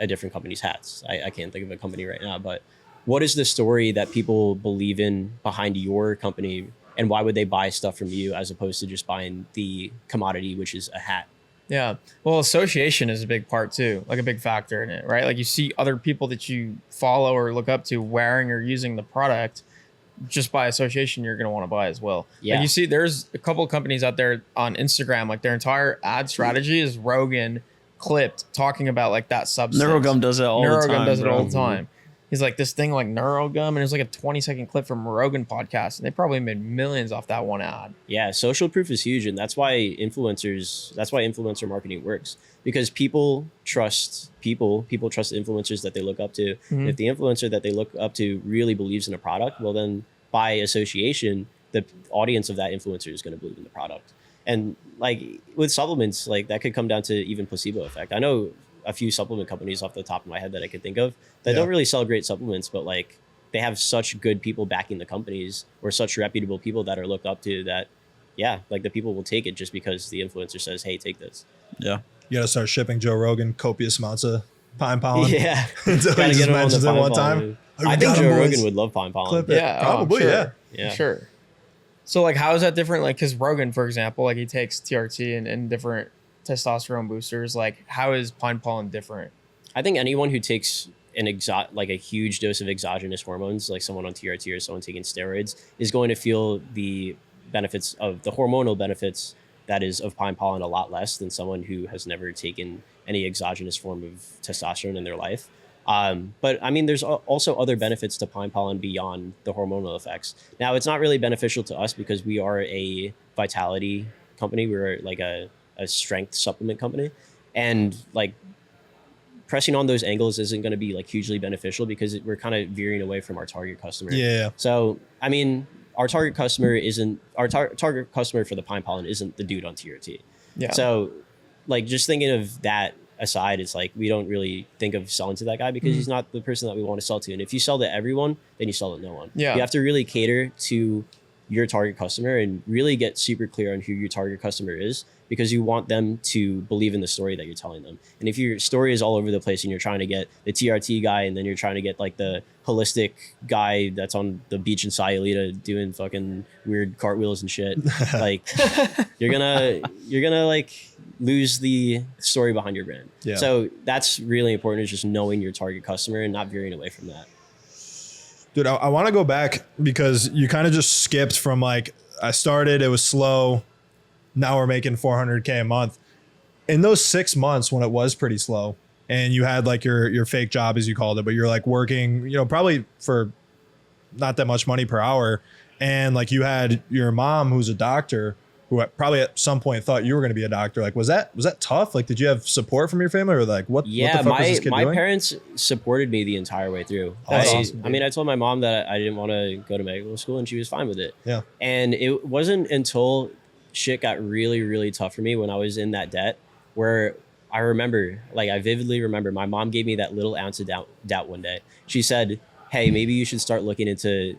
different company's hats? I can't think of a company right now, but what is the story that people believe in behind your company, and why would they buy stuff from you as opposed to just buying the commodity, which is a hat? Yeah. Well, association is a big part too, like a big factor in it, right? Like you see other people that you follow or look up to wearing or using the product, just by association, you're going to want to buy as well. Yeah. Like you see, there's a couple of companies out there on Instagram, like their entire ad strategy is Rogan clipped talking about like that substance. Neurogum does that all the time. Neurogum does it bro. all the time. He's like, this thing like Neurogum, and it's like a 20-second clip from Rogan podcast, and they probably made millions off that one ad. Yeah, social proof is huge, and that's why influencer marketing works, because people trust people. People trust the influencers that they look up to. Mhm. If the influencer that they look up to really believes in a product, well then by association, the audience of that influencer is going to believe in the product. And like with supplements, like that could come down to even placebo effect. I know a few supplement companies off the top of my head that I could think of that don't really sell great supplements, but like they have such good people backing the companies, or such reputable people that are looked up to, that like the people will take it just because the influencer says, hey, take this. Yeah. You got to start shipping Joe Rogan copious amounts of pine pollen. Yeah. Until Gotta he just get him on the mentions it pine one pollen. time. I think Joe Rogan would love pine pollen. Clip it. Yeah, Probably, sure. Yeah. Sure. So like, how is that different? Like, because Rogan, for example, like he takes TRT and different testosterone boosters. Like, how is pine pollen different? I think anyone who takes like a huge dose of exogenous hormones, like someone on TRT or someone taking steroids, is going to feel the benefits of the hormonal benefits, that is, of pine pollen a lot less than someone who has never taken any exogenous form of testosterone in their life. But I mean, there's also other benefits to pine pollen beyond the hormonal effects. Now, it's not really beneficial to us because we are a vitality company. We're like a strength supplement company, and like pressing on those angles isn't going to be like hugely beneficial, because we're kind of veering away from our target customer. Yeah. So, I mean, our target customer target customer for the pine pollen isn't the dude on TRT. Yeah. So, like, just thinking of that aside, it's like we don't really think of selling to that guy, because he's not the person that we want to sell to. And if you sell to everyone, then you sell to no one. Yeah. You have to really cater to your target customer and really get super clear on who your target customer is, because you want them to believe in the story that you're telling them. And if your story is all over the place and you're trying to get the TRT guy and then you're trying to get like the holistic guy that's on the beach in Sayulita doing fucking weird cartwheels and shit, like you're gonna like lose the story behind your brand. Yeah. So that's really important, is just knowing your target customer and not veering away from that. Dude, I want to go back because you kind of just skipped from like, I started, it was slow. Now we're making 400K a month. In those 6 months when it was pretty slow and you had like your fake job, as you called it, but you're like working, you know, probably for not that much money per hour. And like you had your mom, who's a doctor, who probably at some point thought you were going to be a doctor. Like, was that tough? Like, did you have support from your family, or like what the fuck was this kid my doing? parents supported me the entire way through. Awesome. I mean, I told my mom that I didn't want to go to medical school and she was fine with it. Yeah. And it wasn't until shit got really, really tough for me when I was in that debt, where I remember, like I vividly remember, my mom gave me that little ounce of doubt one day. She said, hey, maybe you should start looking into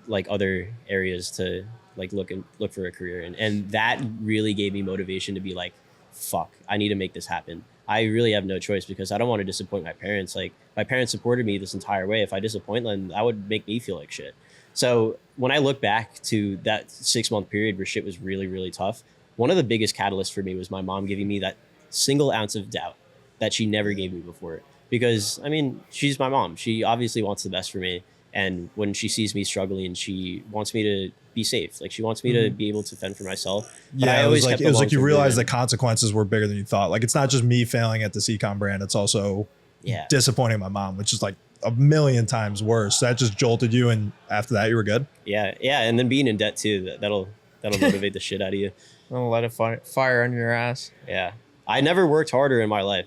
like other areas to like look for a career in. And that really gave me motivation to be like, fuck, I need to make this happen. I really have no choice, because I don't want to disappoint my parents. Like, my parents supported me this entire way. If I disappoint them, that would make me feel like shit. So when I look back to that 6 month period where shit was really, really tough, one of the biggest catalysts for me was my mom giving me that single ounce of doubt that she never gave me before. Because I mean, she's my mom. She obviously wants the best for me. And when she sees me struggling, she wants me to be safe. Like, she wants me to be able to fend for myself. But Yeah, I always it kept was like you realized the vision. consequences were bigger than you thought. Like, it's not just me failing at the Ecom brand. It's also Yeah. disappointing my mom, which is like a million times worse. That just jolted you. And after that, you were good. Yeah. Yeah. And then being in debt too, that'll motivate the shit out of you. I'll let it fire on your ass. Yeah. I never worked harder in my life.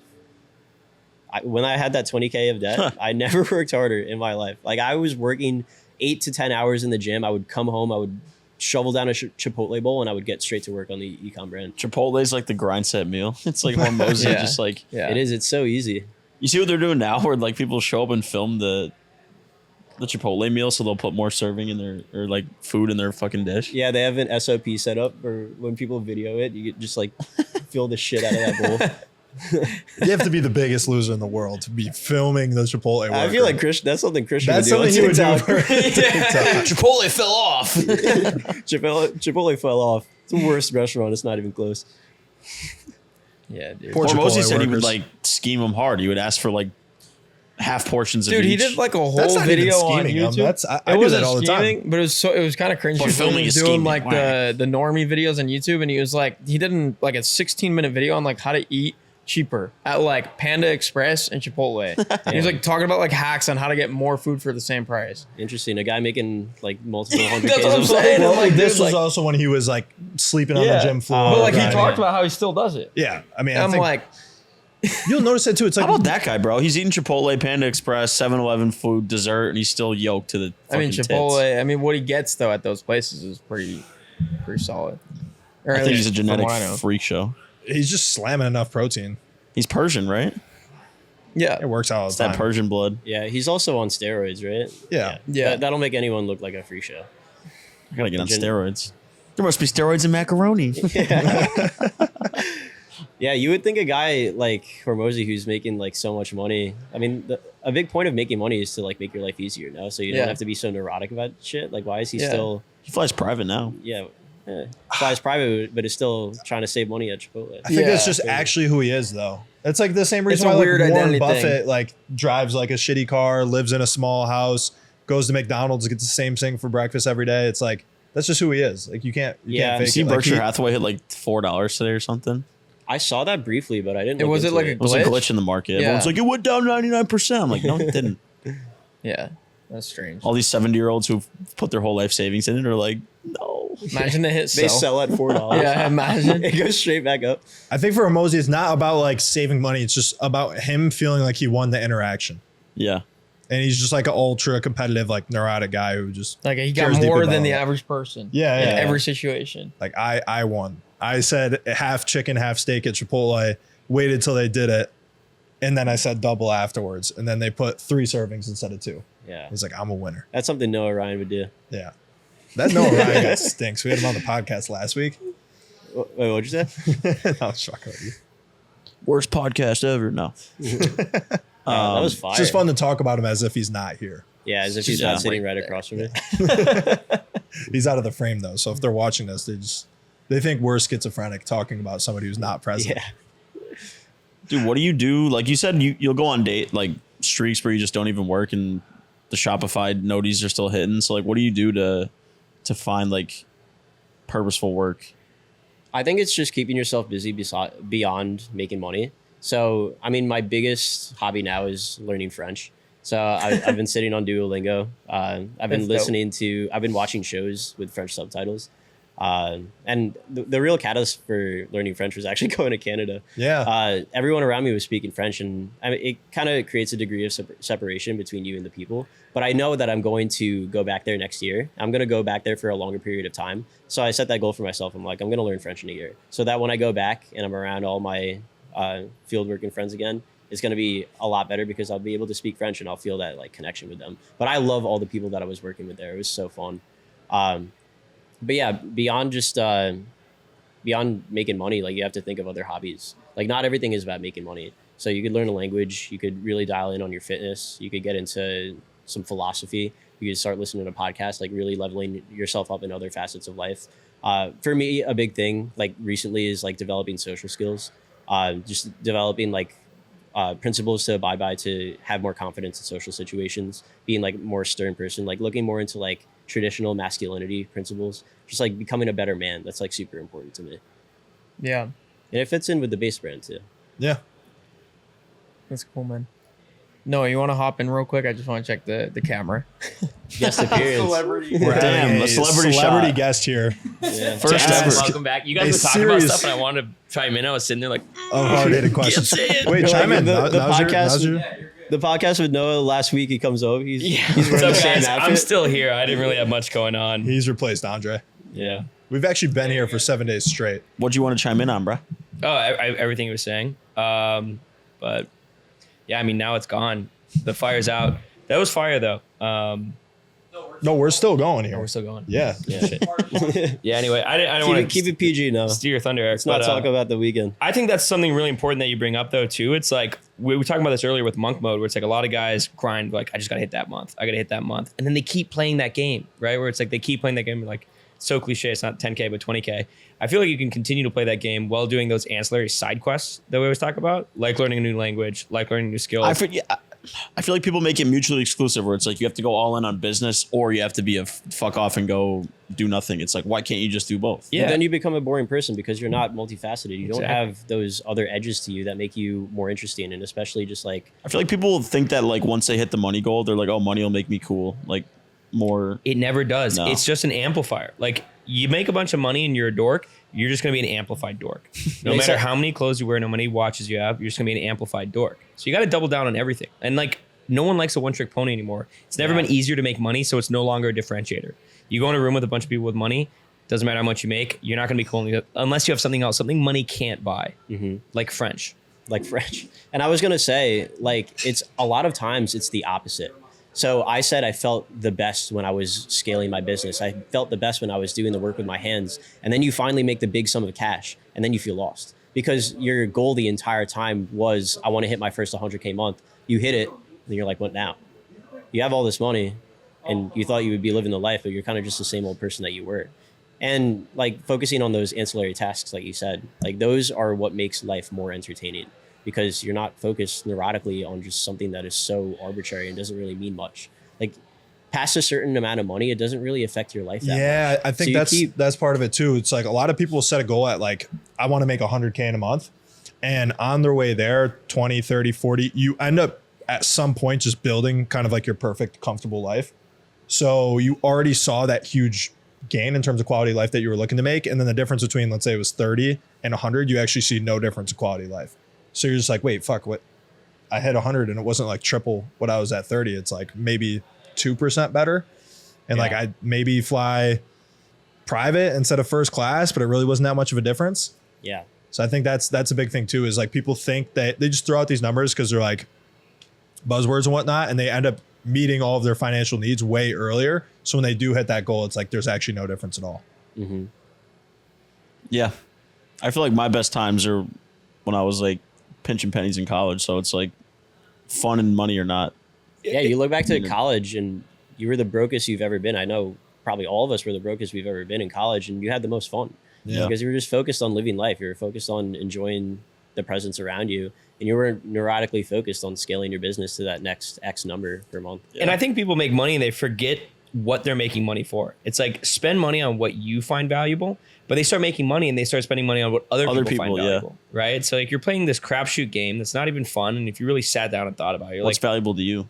When I had that 20K of debt, I never worked harder in my life. Like, I was working 8 to 10 hours in the gym. I would come home, I would shovel down a Chipotle bowl, and I would get straight to work on the ecom brand. Chipotle is like the grind set meal. It's like Hormozi, Yeah. just like Yeah. It is. It's so easy. you see what they're doing now, where like people show up and film the Chipotle meal, so they'll put more serving in their, or like food in their fucking dish. Yeah, they have an SOP set up for when people video it. You get just like fill the shit out of that bowl. You have to be the biggest loser in the world to be filming the Chipotle. I feel like that's something Christian that's would do. something you would do on for TikTok. Chipotle fell off. Chipotle fell off. It's the worst restaurant. It's not even close. Yeah, dude. Poor Hormozi Chipotle said he would workers. like scheme them hard. He would ask for like half portions of Dude, each. he did like a whole That's not even video on scheming them. YouTube. That's- I it do that wasn't all the time. scheming, but it was kind of cringy. But filming He was is doing scheming. like Why? the normie videos on YouTube, and he was like, he did like a 16-minute video on like how to eat cheaper at like Panda Express and Chipotle. And he was like talking about like hacks on how to get more food for the same price. Interesting. A guy making like multiple hundred That's Ks what I'm of saying. Well, I'm like, this dude, was like- also when he was like sleeping on Yeah. the gym floor. But like he grinding. talked about how he still does it. Yeah, I mean, And I I'm think like, you'll notice it too. It's like How about that guy, bro? He's eating Chipotle, Panda Express, 7-Eleven food, dessert, and he's still yoked to the I mean, fucking Chipotle. tits. I mean, what he gets though at those places is pretty solid. Or I at think he's a least from genetic what I know. freak show. he's just slamming enough protein. He's Persian, right? Yeah, It works out all It's the that time. Persian blood. Yeah, he's also on steroids, right? Yeah. Yeah. That'll make anyone look like a free show. I gotta get on Gen- steroids. There must be steroids in macaroni. Yeah, you would think a guy like Hormozi, who's making like so much money. I mean, a big point of making money is to like make your life easier, no? So you Yeah. don't have to be so neurotic about shit. Like, why is he Yeah. still? He flies private now. Yeah, flies private, but is still trying to save money at Chipotle. I think that's Yeah. just actually who he is, though. It's like the same reason It's a why like weird Warren identity Buffett thing. like drives like a shitty car, lives in a small house, goes to McDonald's, gets the same thing for breakfast every day. It's like that's just who he is. Like you can't Yeah. can't You fake see it. Like, Berkshire he- Hathaway hit like $4 today or something. I saw that briefly, but I didn't. It look was it into like a It was a Glitch? glitch in the market. Yeah. Everyone's like, it went down 99%. I'm like, no, it didn't. yeah, that's strange. All these 70-year-olds who've put their whole life savings in it are like, no. Imagine they hit They sell. sell at $4. Yeah, imagine. It goes straight back up. I think for Hormozi, it's not about like saving money. It's just about him feeling like he won the interaction. Yeah. And he's just like an ultra competitive, like neurotic guy who just Like he cares got deep more about than the it. average person. Yeah, in yeah. every situation. like I won. I said half chicken, half steak at Chipotle. Waited till they did it, and then I said double afterwards. And then they put 3 servings instead of 2. Yeah, He's like, I'm a winner. that's something Noah Ryan would do. Yeah. That Noah Ryan guy stinks. We had him on the podcast last week. Wait, what'd you say? I was fucking with you. Worst podcast ever. No. That was fire. It's just fun to talk about him as if he's not here. Yeah, as if he's Yeah. not sitting right across from me. He's out of the frame though, so if they're watching this, they think we're schizophrenic talking about somebody who's not present. Yeah. Dude, what do you do? Like you said, you'll go on streaks where you just don't even work and the Shopify noties are still hitting. So like, what do you do to find like purposeful work? I think it's just keeping yourself busy beyond making money. So, I mean, my biggest hobby now is learning French. So I've been sitting on Duolingo. I've been watching shows with French subtitles. And the real catalyst for learning French was actually going to Canada. Yeah. Everyone around me was speaking French, and I mean, it kind of creates a degree of separation between you and the people. But I know that I'm going to go back there next year. I'm going to go back there for a longer period of time. So I set that goal for myself. I'm like, I'm going to learn French in a year, so that when I go back and I'm around all my field working friends again, it's going to be a lot better because I'll be able to speak French and I'll feel that like connection with them. But I love all the people that I was working with there. It was so fun. But yeah, beyond making money, like you have to think of other hobbies. Like not everything is about making money. So you could learn a language. You could really dial in on your fitness. You could get into some philosophy. You could start listening to podcasts, like really leveling yourself up in other facets of life. For me, a big thing like recently is like developing social skills. Just developing like principles to abide by to have more confidence in social situations, being like more stern person, like looking more into like traditional masculinity principles, just like becoming a better man. That's like super important to me. Yeah. And it fits in with the base brand too. Yeah. That's cool, man. No, you want to hop in real quick? I just want to check the camera. Guest appearance. We're Damn, having a celebrity shot. guest here. Yeah. First Yes. ever. Welcome back. You guys A were talking about serious- stuff, and I wanted to chime in. I was sitting there like, Of hard-hitting questions. Get it. Wait, chime in. The Now's your- podcast- now's your- The podcast with Noah last week, he comes over. He's what's wearing up, the same guys? outfit. I'm still here. I didn't really have much going on. He's replaced Andre. Yeah. We've actually been here for 7 days straight. What'd you want to chime in on, bruh? Oh, everything he was saying. But yeah, I mean, now it's gone. The fire's out. That was fire, though. No, we're still going here. We're still going. Yeah. Yeah. Shit. Yeah. Anyway, I don't want to keep it PG now. steer your thunder, Eric. Let's not talk about the weekend. I think that's something really important that you bring up, though, too. It's like we were talking about this earlier with monk mode, where it's like a lot of guys grind, like, I just got to hit that month. I got to hit that month. And then they keep playing that game, right? Where it's like they keep playing that game, like, so cliche. It's not 10K, but 20K. I feel like you can continue to play that game while doing those ancillary side quests that we always talk about, like learning a new language, like learning a new skill. I feel like people make it mutually exclusive where it's like you have to go all in on business or you have to be a fuck off and go do nothing. It's like, why can't you just do both? Yeah. But then you become a boring person because you're not multifaceted. You don't Exactly. have those other edges to you that make you more interesting, and especially just like I feel like people think that like once they hit the money goal, they're like, oh, money will make me cool. Like more. It never does. No. It's just an amplifier. Like you make a bunch of money and you're a dork, you're just gonna be an amplified dork. No Makes matter sense. how many clothes you wear, no many watches you have, you're just gonna be an amplified dork. So you gotta double down on everything. And like no one likes a one-trick pony anymore. It's never been easier to make money, so it's no longer a differentiator. You go in a room with a bunch of people with money, doesn't matter how much you make, you're not gonna be cool unless you have something else, something money can't buy. Like French. French. And I was gonna say, like, it's a lot of times it's the opposite. So I said I felt the best when I was scaling my business. I felt the best when I was doing the work with my hands. And then you finally make the big sum of cash and then you feel lost because your goal the entire time was, I want to hit my first 100K month. You hit it and you're like, what now? You have all this money and you thought you would be living the life, but you're kind of just the same old person that you were. And like focusing on those ancillary tasks, like you said, like those are what makes life more entertaining. Because you're not focused neurotically on just something that is so arbitrary and doesn't really mean much. Like past a certain amount of money, it doesn't really affect your life that much. Yeah, I think So you that's part of it too. It's like a lot of people will set a goal at like, I want to make 100K in a month. And on their way there, 20, 30, 40, you end up at some point just building kind of like your perfect, comfortable life. So you already saw that huge gain in terms of quality of life that you were looking to make. And then the difference between, let's say it was 30 and 100, you actually see no difference in quality of life. So you're just like, wait, fuck, what? I hit 100 and it wasn't like triple what I was at 30. It's like maybe 2% better. And like I maybe fly private instead of first class, but it really wasn't that much of a difference. Yeah. So I think that's a big thing too, is like people think that they just throw out these numbers because they're like buzzwords and whatnot. And they end up meeting all of their financial needs way earlier. So when they do hit that goal, it's like there's actually no difference at all. Mm-hmm. Yeah. I feel like my best times are when I was like pinching pennies in college. So it's like fun and money or not. Yeah, you look back to college and you were the brokest you've ever been. I know probably all of us were the brokest we've ever been in college, and you had the most fun. Yeah. Because you were just focused on living life. You were focused on enjoying the presence around you, and you were neurotically focused on scaling your business to that next X number per month. And I think people make money and they forget what they're making money for. It's like spend money on what you find valuable, but they start making money and they start spending money on what other people find valuable, right? So like you're playing this crapshoot game that's not even fun, and if you really sat down and thought about it, you're What's like, valuable to you?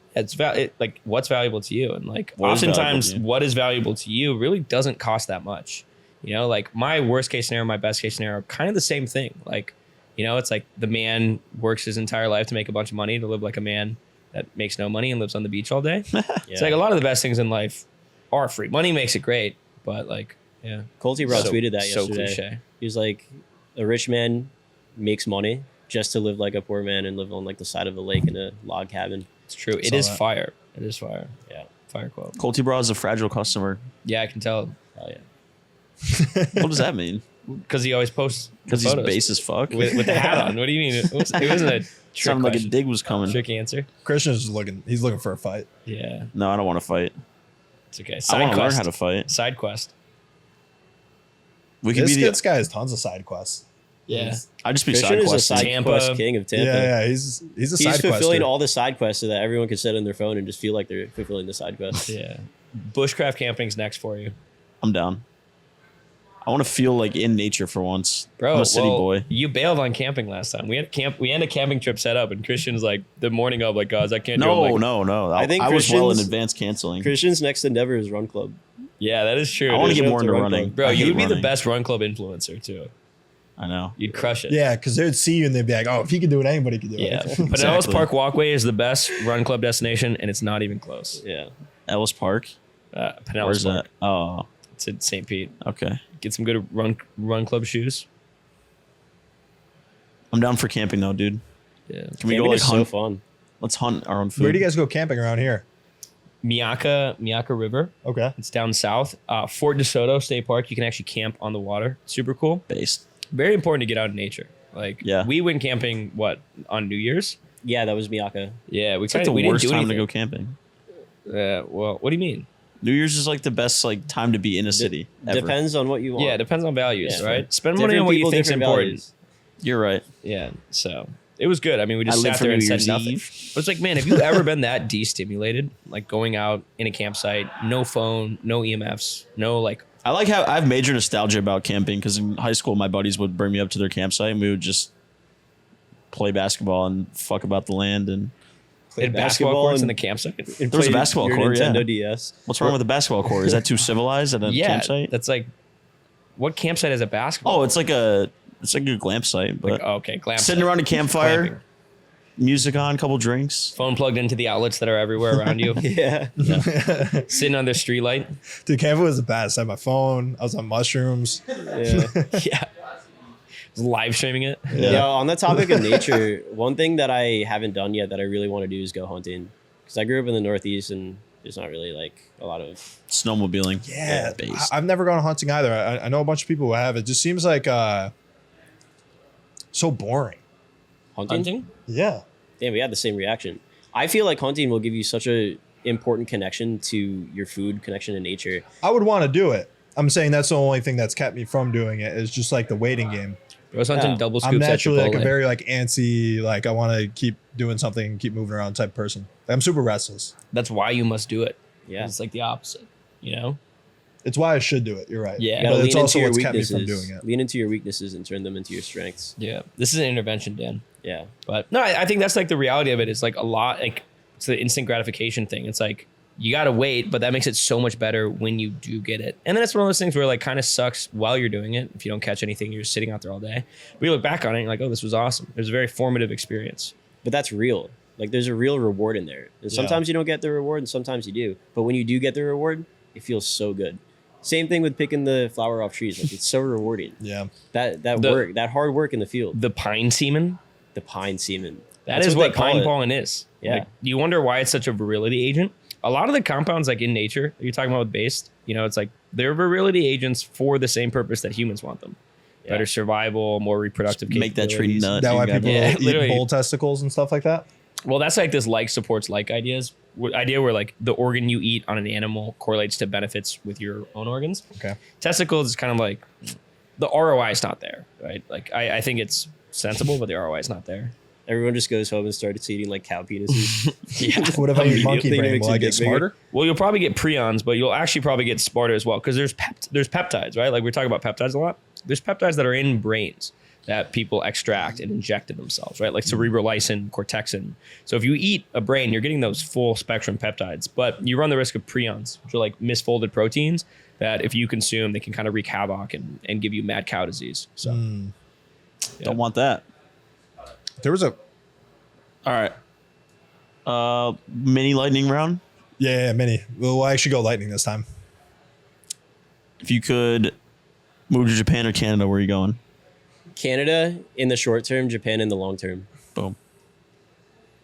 like what's valuable to you, and like What is valuable oftentimes to you? what is valuable to you really doesn't cost that much. You know, like my worst case scenario, my best case scenario are kind of the same thing. Like, you know, it's like the man works his entire life to make a bunch of money to live like a man that makes no money and lives on the beach all day. It's like a lot of the best things in life are free. Money makes it great, but like, yeah. Colty Bro tweeted that so yesterday. cliche. He was like, a rich man makes money just to live like a poor man and live on like the side of a lake in a log cabin. It's true. It Saw is that. fire. It is fire. Yeah. Fire quote. Colty Bra is a fragile customer. Yeah, I can tell. Oh yeah. What does that mean? Because he always posts Because he's photos base as fuck. with the hat on. What do you mean? It wasn't a trick Sounded like a question. dig was coming. Trick answer. Christian's he's looking for a fight. Yeah, No, I don't want to fight. it's okay. I Side want to learn quest. how to fight. Side quest. We could This, be this the. guy has tons of side quests. Yeah. I just be Christian side is a questing. side Tampa. quest king of Tampa. Yeah, he's a He's side fulfilling quester. all the side quests so that everyone can sit on their phone and just feel like they're fulfilling the side quest. Yeah. Bushcraft camping's next for you. I'm down. I want to feel like in nature for once. Bro, I'm a city well, boy. You bailed on camping last time. We had a camping trip set up, and Christian's like the morning of, like, guys, I can't do it. I'm like, No. I think I was well in Christian's- advance canceling. Christian's next endeavor is Run Club. Yeah, that is true. I want to Show get up more to into Run running. Club. Bro, I you hate would be the running. best run club influencer too. I know. You'd crush it. Yeah, because they'd see you and they'd be like, "Oh, if he can do it, anybody can do Yeah. it." Pinellas Exactly. Park Walkway is the best run club destination, and it's not even close. Yeah. Ellis Park. Pinellas Where's Park. that? Oh, It's in St. Pete. okay. Get some good run club shoes. I'm down for camping though, dude. Yeah. Can we Camping go like is so hunt? fun. Let's hunt our own food. Where do you guys go camping around here? Miaka River. Okay. It's down south. Fort DeSoto State Park. You can actually camp on the water. Super cool. based? Very important to get out in nature. Like, Yeah. we went camping on New Year's. Yeah, that was Miyaka. Yeah, we It's like the we didn't worst do time to anything. go camping. Well, what do you mean? New Year's is like the best like time to be in a city. Ever. Depends on what you want. Yeah, it depends on values, Yeah. right? Spend money Different on what you people, think's different important. values. You're right. Yeah, so it was good. I mean, we just I live sat for there and New said Year's nothing. Eve. But it's like, man, have you ever been that destimulated? Like going out in a campsite, no phone, no EMFs, no like. I like how I have major nostalgia about camping because in high school my buddies would bring me up to their campsite and we would just play basketball and fuck about the land. And They had basketball courts in the campsite. and There was a play basketball your court, yeah. Nintendo DS. what's wrong with a basketball court? Is that too civilized at a Yeah, campsite? that's like, what campsite is a basketball? Oh, it's like a glamp site, but like, oh, okay, glam sitting site. around a campfire, Glamping. music on, couple drinks. Phone plugged into the outlets that are everywhere around you. Yeah. Sitting under street light. Dude, camping was the best. I had my phone. I was on mushrooms. Yeah. Yeah. Live streaming it. Yeah. On the topic of nature, one thing that I haven't done yet that I really want to do is go hunting. Because I grew up in the Northeast and there's not really like a lot of. Snowmobiling. Yeah, based. I've never gone hunting either. I know a bunch of people who have. It just seems like so boring. Hunting? Yeah. Damn, we had the same reaction. I feel like hunting will give you such a important connection to your food, connection to nature. I would want to do it. I'm saying that's the only thing that's kept me from doing it is just like the waiting game. I was hunting Yeah. double I'm scoops at naturally like a Chipotle. very like antsy, like I want to keep doing something and keep moving around type person. I'm super restless. That's why you must do it. Yeah. It's like the opposite, you know? It's why I should do it. You're right. Yeah. You gotta But it's lean also into your what's kept me weaknesses. from doing it. Lean into your weaknesses and turn them into your strengths. Yeah. This is an intervention, Dan. Yeah. But no, I think that's like the reality of it is like a lot, like it's the instant gratification thing. It's like you got to wait, but that makes it so much better when you do get it. And then it's one of those things where like kind of sucks while you're doing it. If you don't catch anything, you're just sitting out there all day. But you look back on it and you're like, oh, this was awesome. It was a very formative experience. But that's real. Like there's a real reward in there. And sometimes you don't get the reward and sometimes you do. But when you do get the reward, it feels so good. Same thing with picking the flower off trees. Like it's so rewarding. Yeah. That The- work, that hard work in the field. The pine semen, The pine semen. that That's is what they call pine it. pollen is. Yeah. Like, you wonder why it's such a virility agent. a lot of the compounds like in nature that you're talking about with based, it's like they're virility agents for the same purpose that humans want them. Yeah. Better survival, more reproductive Make that tree capabilities. nut. That why You got- people Yeah, eat literally. bull testicles and stuff like that. Well, that's like this like supports like idea where like the organ you eat on an animal correlates to benefits with your own organs. Okay. Testicles is kind of like the ROI is not there, right? Like I think it's sensible, but the ROI is not there. Everyone just goes home and starts eating like cow penises. Yeah. What if I eat monkey Immediately brain? makes Will I it get get bigger. smarter? Well, you'll probably get prions, but you'll actually probably get smarter as well because there's peptides, right? Like we're talking about peptides a lot. There's peptides that are in brains that people extract and inject in themselves, right? Like cerebrolysin, cortexin. So if you eat a brain, you're getting those full spectrum peptides, but you run the risk of prions, which are like misfolded proteins that if you consume, they can kind of wreak havoc and give you mad cow disease. So Don't want that. There was a All right. Mini lightning round. yeah mini. We'll actually go lightning this time. If you could move to Japan or Canada, where are you going? Canada in the short term, Japan in the long term. Boom.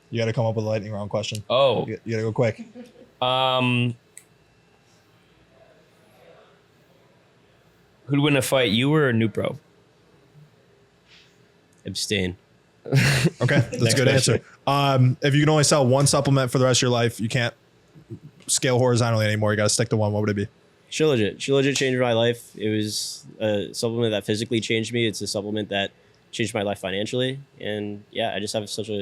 You got to come up with a lightning round question. Oh, You got to go quick. who'd win a fight, you or Nupro? Abstain. Okay, that's a Next good question. answer. If you can only sell one supplement for the rest of your life, you can't scale horizontally anymore. You got to stick to one. What would it be? Shilajit. Shilajit changed my life. It was a supplement that physically changed me. It's a supplement that changed my life financially. And yeah, I just have such a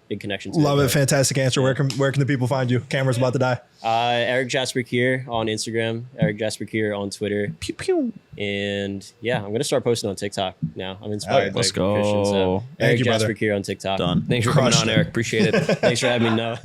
big connection to Love it. it. Fantastic answer. Where can the people find you? Camera's about to die. Erik Jasper Kier on Instagram, Erik Jasper Kier on Twitter. Pew pew. And yeah, I'm going to start posting on TikTok now. I'm inspired. Alright, by let's Christian, go. so Thank Erik you, Jasper brother. Kier on TikTok. Done. Thanks for coming Crushed on, it. Eric. Appreciate it. Thanks for having me. Noah.